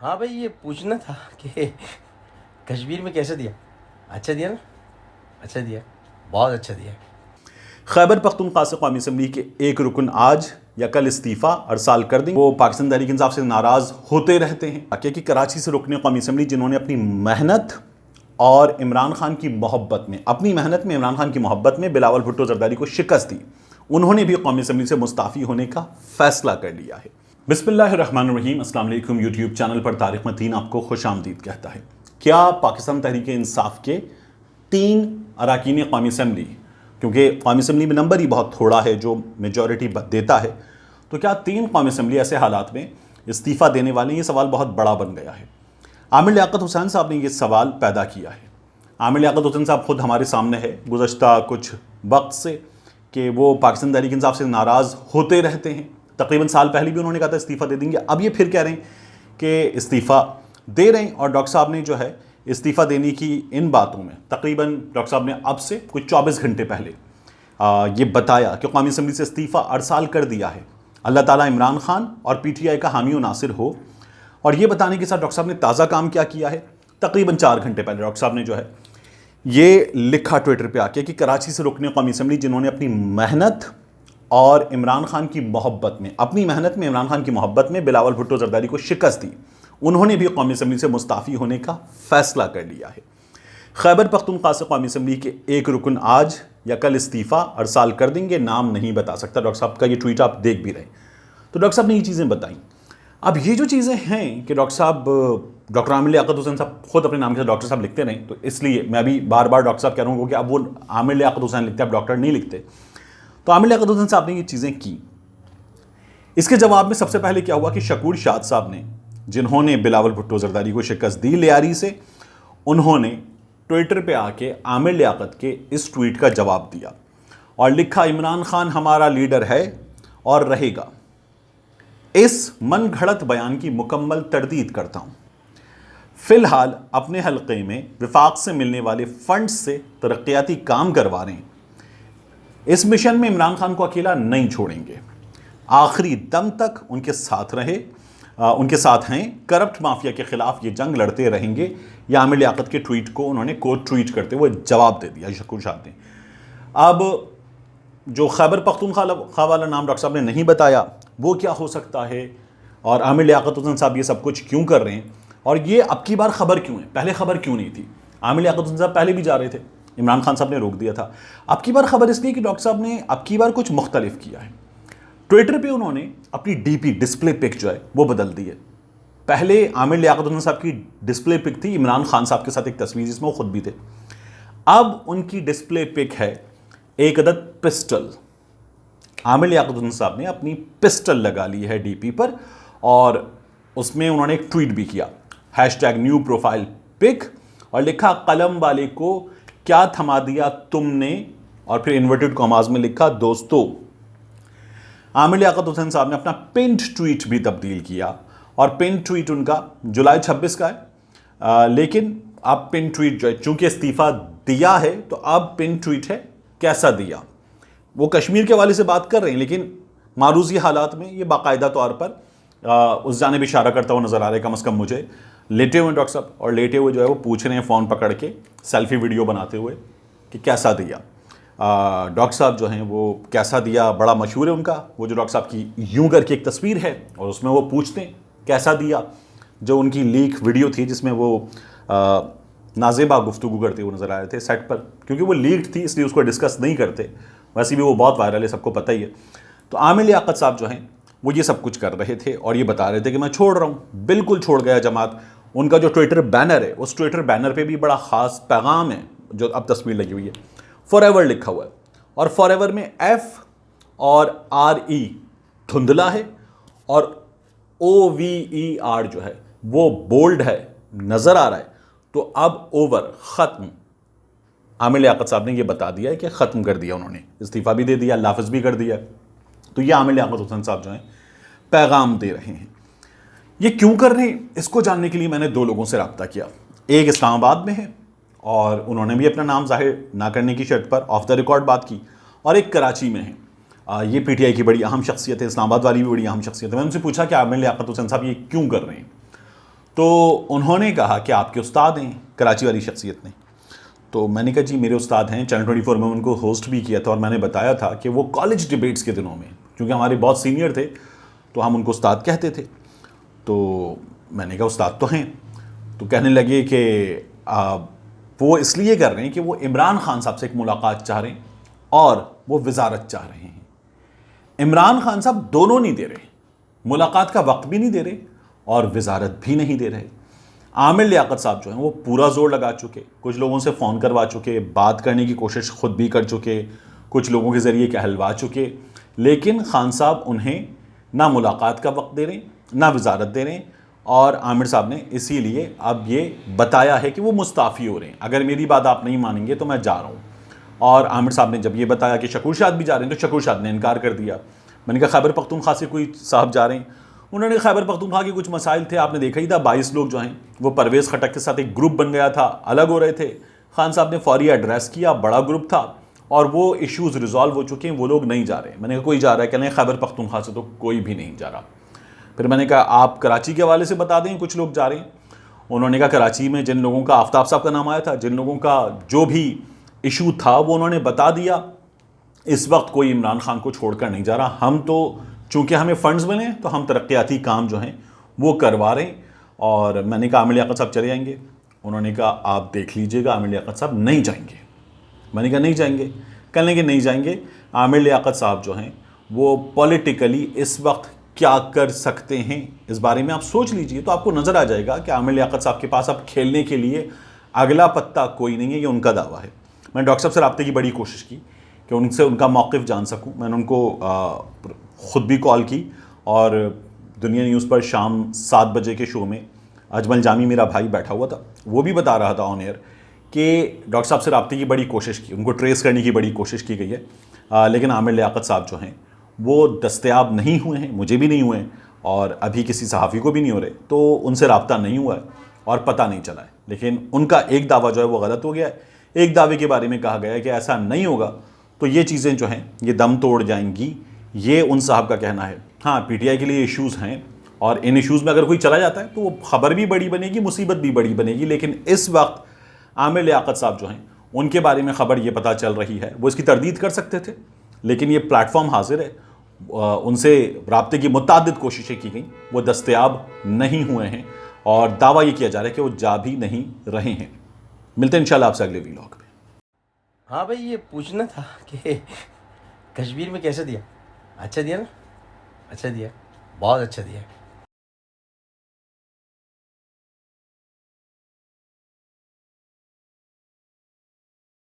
हाँ भाई, ये पूछना था कि कश्मीर में कैसे दिया। अच्छा दिया ना? अच्छा दिया, बहुत अच्छा दिया। खैबर पख्तूनख्वा से कौमी असम्बली के एक रुकन आज या कल इस्तीफ़ा अरसाल कर देंगे। वो पाकिस्तान तहरीक इंसाफ से नाराज़ होते रहते हैं। वाक़या कि कराची से रुकने कौमी असम्बली जिन्होंने अपनी मेहनत और इमरान खान की मोहब्बत में, अपनी मेहनत में इमरान खान की मोहब्बत में बिलावल भुट्टो जरदारी को शिकस्त दी, उन्होंने भी कौमी असम्बली से मुस्ताफ़ी होने का फ़ैसला कर लिया है। बिस्मिल्लाहिर्रहमानिर्रहीम। अस्सलाम वालेकुम। यूट्यूब चैनल पर तारिक मतीन आपको खुशामदीद कहता है। क्या पाकिस्तान तहरीक इंसाफ के 3 अरकान कौमी असम्बली, क्योंकि कौमी असम्बली में नंबर ही बहुत थोड़ा है जो मेजॉरिटी देता है, तो क्या 3 कौमी असम्बली ऐसे हालात में इस्तीफ़ा देने वाले? ये सवाल बहुत बड़ा बन गया है। आमिर लियाकत हुसैन साहब ने ये सवाल पैदा किया है। आमिर लियाकत हुसैन साहब खुद हमारे सामने है गुज़श्ता कुछ वक्त से कि वो पाकिस्तान तहरीक इंसाफ से नाराज़ होते रहते हैं। तकरीबन साल पहले भी उन्होंने कहा था इस्तीफ़ा दे देंगे, अब ये फिर कह रहे हैं कि इस्तीफ़ा दे रहे हैं। और डॉक्टर साहब ने जो है इस्तीफ़ा देने की इन बातों में तकरीबन डॉक्टर साहब ने अब से कुछ 24 घंटे पहले ये बताया कि कौमी असम्बली से इस्तीफ़ा अरसाल कर दिया है। अल्लाह ताला इमरान खान और PTI का हामी और नासिर हो। और ये बताने के साथ डॉक्टर साहब ने ताज़ा काम क्या किया है, तकरीबन 4 घंटे पहले डॉक्टर साहब ने जो है ये लिखा ट्विटर पे आके कि कराची से रुकने कौमी असम्बली जिन्होंने अपनी मेहनत और इमरान खान की मोहब्बत में, अपनी मेहनत में इमरान खान की मोहब्बत में बिलावल भुट्टो जरदारी को शिकस्त दी, उन्होंने भी कौमी असम्बली से मुस्ताफ़ी होने का फ़ैसला कर लिया है। खैबर पख्तूनख्वा से कौमी असम्बली के एक रुकन आज या कल इस्तीफ़ा अरसाल कर देंगे, नाम नहीं बता सकता। डॉक्टर साहब का ये ट्वीट आप देख भी रहे। तो डॉक्टर साहब ने ये चीज़ें बताई। अब ये जो चीज़ें हैं कि डॉक्टर साहब, डॉक्टर आमिर लियाकत हुसैन साहब खुद अपने नाम के साथ डॉक्टर साहब लिखते नहीं, तो इसलिए मैं अभी बार बार डॉक्टर साहब कह रहा हूँ कि अब वो आमिर लियाकत हुसैन लिखते, अब डॉक्टर नहीं लिखते। तो आमिर लियाकत हुसैन साहब ने ये चीज़ें की। इसके जवाब में सबसे पहले क्या हुआ कि शकूर शाद साहब ने, जिन्होंने बिलावल भुट्टो जरदारी को शिकस्त दी लियारी से, उन्होंने ट्विटर पे आके आमिर लियाकत के इस ट्वीट का जवाब दिया और लिखा, इमरान खान हमारा लीडर है और रहेगा। इस मन घड़त बयान की मुकम्मल तरदीद करता हूँ। फिलहाल अपने हल्के में विफाक से मिलने वाले फंड से तरक्याती काम करवा रहे हैं। इस मिशन में इमरान खान को अकेला नहीं छोड़ेंगे, आखिरी दम तक उनके साथ उनके साथ हैं। करप्ट माफिया के खिलाफ ये जंग लड़ते रहेंगे। या आमिर लियाकत के ट्वीट को उन्होंने कोट ट्वीट करते हुए जवाब दे दिया शकूर शाद ने। अब जो खैबर पख्तूनख्वा वाला नाम डॉक्टर साहब ने नहीं बताया, वो क्या हो सकता है और आमिर लियाकत हुसैन साहब ये सब कुछ क्यों कर रहे हैं और ये अब की बार खबर क्यों है, पहले खबर क्यों नहीं थी? आमिर लियाकत हुसैन साहब पहले भी जा रहे थे, इमरान खान साहब ने रोक दिया था। अब की बार खबर इसलिए कि डॉक्टर साहब ने अब की बार कुछ मुख्तलिफ किया है। ट्विटर पे उन्होंने अपनी DP डिस्प्ले पिक जो है वो बदल दी है। पहले आमिर लियाकत हुसैन साहब की डिस्प्ले पिक थी इमरान खान साहब के साथ एक तस्वीर जिसमें वो खुद भी थे। अब उनकी डिस्प्ले पिक है एक अदद पिस्टल। आमिर लियाकत हुसैन साहब ने अपनी पिस्टल लगा ली है DP पर और उसमें उन्होंने एक ट्वीट भी किया, #न्यू प्रोफाइल पिक, और लिखा, कलम वाले को क्या थमा दिया तुमने, और फिर इन्वर्टेड कॉमास में लिखा, दोस्तों। आमिर लियाकत हुसैन साहब ने अपना पिंड ट्वीट भी तब्दील किया और पिंड ट्वीट उनका जुलाई 26 का है। लेकिन अब पिंड ट्वीट जो है, चूंकि इस्तीफ़ा दिया है तो अब पिंड ट्वीट है कैसा दिया। वो कश्मीर के हवाले से बात कर रहे हैं, लेकिन मारूजी हालात में ये बाकायदा तौर पर उस जानिब इशारा करता हुआ नज़र आ रहा है। कम अज़ कम मुझे लेटे हुए डॉक्टर साहब, और लेटे हुए जो है वो पूछ रहे हैं फ़ोन पकड़ के, सेल्फी वीडियो बनाते हुए कि कैसा दिया। डॉक्टर साहब जो हैं वो कैसा दिया बड़ा मशहूर है उनका, वो जो डॉक्टर साहब की यूं करके एक तस्वीर है और उसमें वो पूछते हैं कैसा दिया। जो उनकी लीक वीडियो थी जिसमें वो नाजेबा गुफ्तगू करते हुए नज़र आ रहे थे सेट पर, क्योंकि वो लीक थी इसलिए उसको डिस्कस नहीं करते, वैसे भी वो बहुत वायरल है, सबको पता ही है। तो आमिर लियाकत साहब जो हैं वो ये सब कुछ कर रहे थे और ये बता रहे थे कि मैं छोड़ रहा हूँ, बिल्कुल छोड़ गया जमात। उनका जो ट्विटर बैनर है, उस ट्विटर बैनर पे भी बड़ा ख़ास पैगाम है जो अब तस्वीर लगी हुई है, फॉरएवर लिखा हुआ है, और फॉरएवर में F और RE धुंधला है और OVER जो है वो बोल्ड है, नज़र आ रहा है। तो अब ओवर, ख़त्म। आमिर लियाकत साहब ने ये बता दिया है कि ख़त्म कर दिया उन्होंने, इस्तीफ़ा भी दे दिया, लाफिज भी कर दिया। तो ये आमिर लियाकत हुसैन साहब जो हैं पैगाम दे रहे हैं। ये क्यों कर रहे हैं, इसको जानने के लिए मैंने 2 लोगों से रब्ता किया। एक इस्लामाबाद में है और उन्होंने भी अपना नाम जाहिर ना करने की शर्त पर ऑफ द रिकॉर्ड बात की, और एक कराची में है। ये PTI की बड़ी अहम शख्सियत है, इस्लामाबाद वाली भी बड़ी अहम शख्सियत है। मैंने उनसे पूछा कि आमिर लियाकत हुसैन साहब ये क्यों कर रहे हैं, तो उन्होंने कहा कि आपके उस्ताद हैं, कराची वाली शख्सियत ने। तो मैंने कहा जी मेरे उस्ताद हैं, चैनल 24 में उनको होस्ट भी किया था और मैंने बताया था कि वो कॉलेज डिबेट्स के दिनों में, क्योंकि हमारे बहुत सीनियर थे तो हम उनको उस्ताद कहते थे। तो मैंने कहा उस्ताद तो हैं। तो कहने लगे कि वो इसलिए कर रहे हैं कि वो इमरान खान साहब से एक मुलाकात चाह रहे हैं और वो वजारत चाह रहे हैं। इमरान खान साहब दोनों नहीं दे रहे, मुलाकात का वक्त भी नहीं दे रहे और वजारत भी नहीं दे रहे। आमिर लियाकत साहब जो हैं वो पूरा जोर लगा चुके, कुछ लोगों से फ़ोन करवा चुके, बात करने की कोशिश खुद भी कर चुके, कुछ लोगों के ज़रिए कहलवा चुके, लेकिन खान साहब उन्हें ना मुलाकात का वक्त दे रहे ना वजारत दे रहे। और आमिर साहब ने इसीलिए अब ये बताया है कि वो मुस्ताफ़ी हो रहे हैं, अगर मेरी बात आप नहीं मानेंगे तो मैं जा रहा हूँ। और आमिर साहब ने जब ये बताया कि शकूर शाद भी जा रहे हैं तो शकूर शाद ने इनकार कर दिया। मैंने कहा खैबर पख्तूनख्वा से कोई साहब जा रहे हैं, उन्होंने खैबर पख्तूनख्वा के कुछ मसाइल थे, आपने देखा ही था 22 लोग जो हैं वो परवेज़ खटक के साथ एक ग्रुप बन गया था, अलग हो रहे थे। खान साहब ने फौरी एड्रेस किया, बड़ा ग्रुप था और वो इश्यूज़ रिजॉल्व हो चुके हैं, वो लोग नहीं जा रहे। मैंने कहा कोई जा रहा है? कहने खैबर पख्तूनख्वा से तो कोई भी नहीं जा रहा। फिर मैंने कहा आप कराची के हवाले से बता दें कुछ लोग जा रहे हैं। उन्होंने कहा कराची में जिन लोगों का, आफ्ताब साहब का नाम आया था, जिन लोगों का जो भी इशू था वो उन्होंने बता दिया। इस वक्त कोई इमरान खान को छोड़कर नहीं जा रहा। हम तो चूँकि हमें फ़ंड्स बने तो हम तरक्याती काम जो हैं वो करवा रहे हैं। और मैंने कहा आमिर लियाकत साहब चले जाएंगे? उन्होंने कहा आप देख लीजिएगा, आमिर लियाकत साहब नहीं जाएंगे। मैंने कहा नहीं जाएंगे? कहने के नहीं जाएंगे। आमिर लियाकत साहब जो हैं वो पॉलिटिकली इस वक्त क्या कर सकते हैं इस बारे में आप सोच लीजिए, तो आपको नज़र आ जाएगा कि आमिर लियाकत साहब के पास अब खेलने के लिए अगला पत्ता कोई नहीं है, ये उनका दावा है। मैंने डॉक्टर साहब से रब्ते की बड़ी कोशिश की कि उनसे उनका मौक़िफ़ जान सकूं। मैंने उनको ख़ुद भी कॉल की और दुनिया न्यूज़ पर शाम 7 बजे के शो में अजमल जामी मेरा भाई बैठा हुआ था, वो भी बता रहा था ऑन एयर कि डॉक्टर साहब से रब्ते की बड़ी कोशिश की, उनको ट्रेस करने की बड़ी कोशिश की गई है, लेकिन आमिर लियाकत साहब जो हैं वो दस्तयाब नहीं हुए हैं, मुझे भी नहीं हुए और अभी किसी सहाफ़ी को भी नहीं हो रहे, तो उनसे रब्ता नहीं हुआ है और पता नहीं चला है। लेकिन उनका एक दावा जो है वो गलत हो गया है। एक दावे के बारे में कहा गया है कि ऐसा नहीं होगा तो ये चीज़ें जो हैं ये दम तोड़ जाएंगी, ये उन साहब का कहना है। हाँ, पीटीआई के लिए इश्यूज़ हैं और इन इश्यूज़ में अगर कोई चला जाता है तो वो ख़बर भी बड़ी बनेगी, मुसीबत भी बड़ी बनेगी। लेकिन इस वक्त आमिर लियाकत साहब जो हैं उनके बारे में ख़बर ये पता चल रही है, वो इसकी तरदीद कर सकते थे, लेकिन ये प्लेटफॉर्म हाजिर है, उनसे रब्ते की मुतादिद कोशिशें की गई, वो दस्तयाब नहीं हुए हैं और दावा ये किया जा रहा है कि वो जा भी नहीं रहे हैं। मिलते हैं इंशाल्लाह आपसे अगले व्लॉग में। हाँ भाई, ये पूछना था कि कश्मीर में कैसे दिया? अच्छा दिया ना? अच्छा दिया, बहुत अच्छा दिया।